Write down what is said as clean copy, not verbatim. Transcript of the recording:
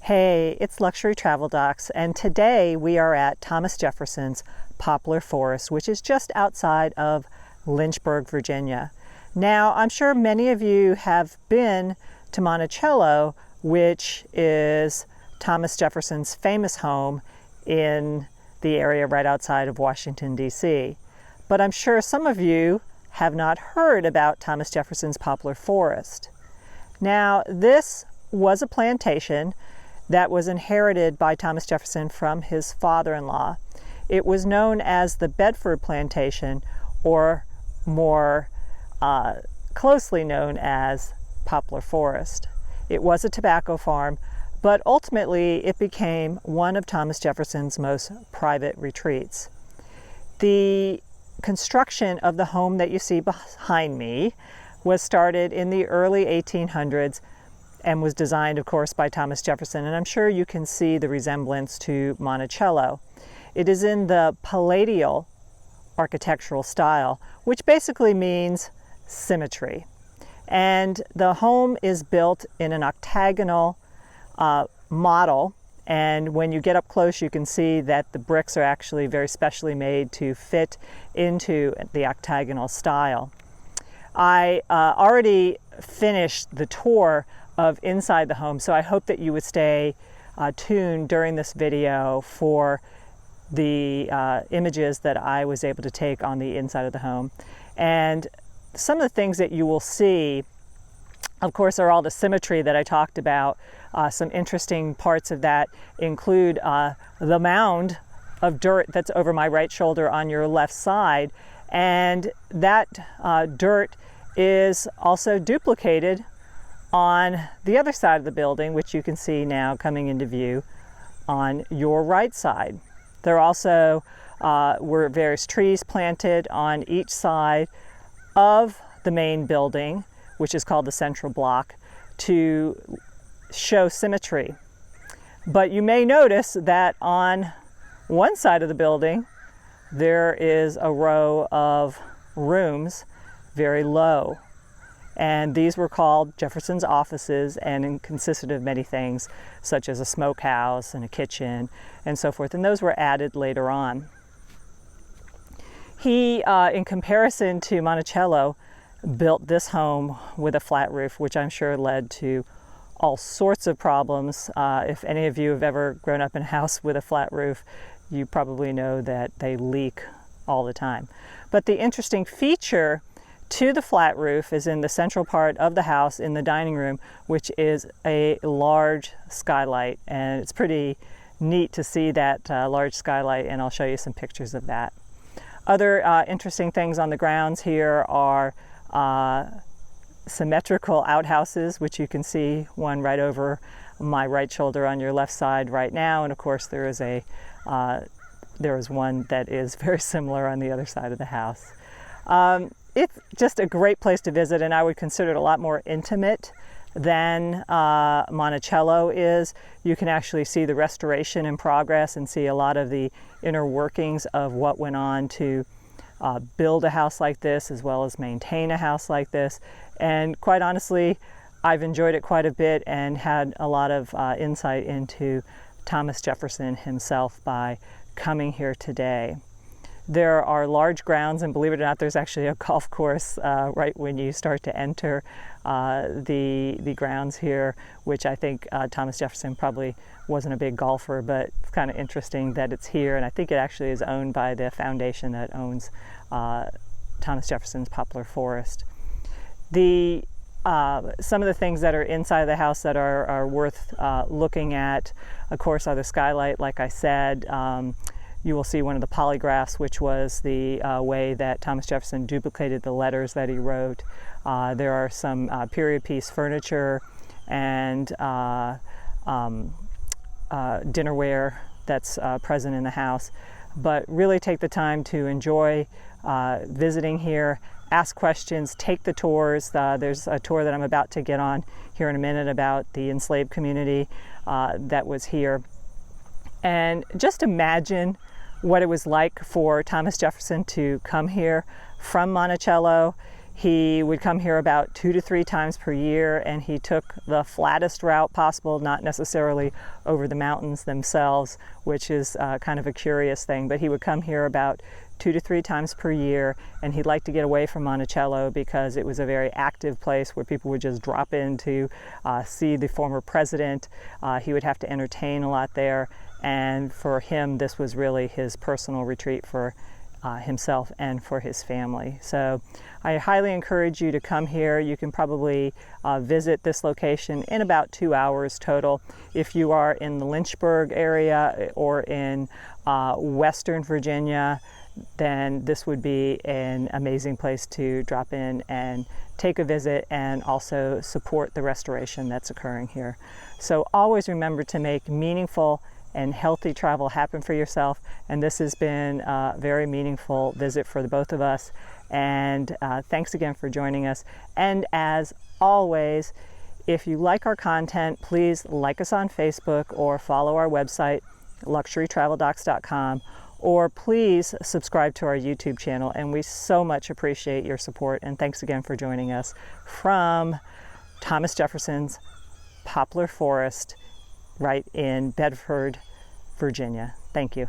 Hey, it's Luxury Travel Docs, and today we are at Thomas Jefferson's Poplar Forest, which is just outside of Lynchburg, Virginia. Now, I'm sure many of you have been to Monticello, which is Thomas Jefferson's famous home in the area right outside of Washington, D.C. But I'm sure some of you have not heard about Thomas Jefferson's Poplar Forest. Now, this was a plantation that was inherited by Thomas Jefferson from his father-in-law. It was known as the Bedford plantation, or more closely known as Poplar Forest. It was a tobacco farm, but ultimately it became one of Thomas Jefferson's most private retreats. The construction of the home that you see behind me was started in the early 1800s and was designed, of course, by Thomas Jefferson, and I'm sure you can see the resemblance to Monticello. It is in the Palladial architectural style, which basically means symmetry. And the home is built in an octagonal model, and when you get up close you can see that the bricks are actually very specially made to fit into the octagonal style. I already finished the tour of inside the home, so I hope that you would stay tuned during this video for the images that I was able to take on the inside of the home. And some of the things that you will see, of course, are all the symmetry that I talked about. Some interesting parts of that include the mound of dirt that's over my right shoulder on your left side, and that dirt is also duplicated on the other side of the building, which you can see now coming into view on your right side. There also were various trees planted on each side of the main building, which is called the central block, to show symmetry. But you may notice that on one side of the building there is a row of rooms very low. And these were called Jefferson's offices and consisted of many things, such as a smokehouse and a kitchen and so forth. And those were added later on. He, in comparison to Monticello, built this home with a flat roof, which I'm sure led to all sorts of problems. If any of you have ever grown up in a house with a flat roof, you probably know that they leak all the time. But the interesting feature to the flat roof is in the central part of the house in the dining room, which is a large skylight, and it's pretty neat to see that large skylight, and I'll show you some pictures of that. Other interesting things on the grounds here are symmetrical outhouses, which you can see one right over my right shoulder on your left side right now, and of course there is one that is very similar on the other side of the house. It's just a great place to visit, and I would consider it a lot more intimate than Monticello is. You can actually see the restoration in progress and see a lot of the inner workings of what went on to build a house like this, as well as maintain a house like this. And quite honestly, I've enjoyed it quite a bit and had a lot of insight into Thomas Jefferson himself by coming here today. There are large grounds, and believe it or not, there's actually a golf course right when you start to enter the grounds here, which I think Thomas Jefferson probably wasn't a big golfer, but it's kind of interesting that it's here, and I think it actually is owned by the foundation that owns Thomas Jefferson's Poplar Forest. Some of the things that are inside the house that are worth looking at, of course, are the skylight, like I said. You will see one of the polygraphs, which was the way that Thomas Jefferson duplicated the letters that he wrote. There are some period piece furniture and dinnerware that's present in the house. But really take the time to enjoy visiting here, ask questions, take the tours. There's a tour that I'm about to get on here in a minute about the enslaved community that was here. And just imagine what it was like for Thomas Jefferson to come here from Monticello. He would come here about 2 to 3 times per year, and he took the flattest route possible, not necessarily over the mountains themselves, which is kind of a curious thing, but he would come here about 2 to 3 times per year, and he'd like to get away from Monticello because it was a very active place where people would just drop in to see the former president. He would have to entertain a lot there, and for him this was really his personal retreat for himself and for his family. So I highly encourage you to come here. You can probably visit this location in about 2 hours total. If you are in the Lynchburg area or in Western Virginia, then this would be an amazing place to drop in and take a visit and also support the restoration that's occurring here. So always remember to make meaningful and healthy travel happen for yourself, and this has been a very meaningful visit for the both of us, and thanks again for joining us. And as always, if you like our content, please like us on Facebook or follow our website luxurytraveldocs.com, or please subscribe to our YouTube channel, and we so much appreciate your support. And thanks again for joining us from Thomas Jefferson's Poplar Forest right in Bedford, Virginia. Thank you.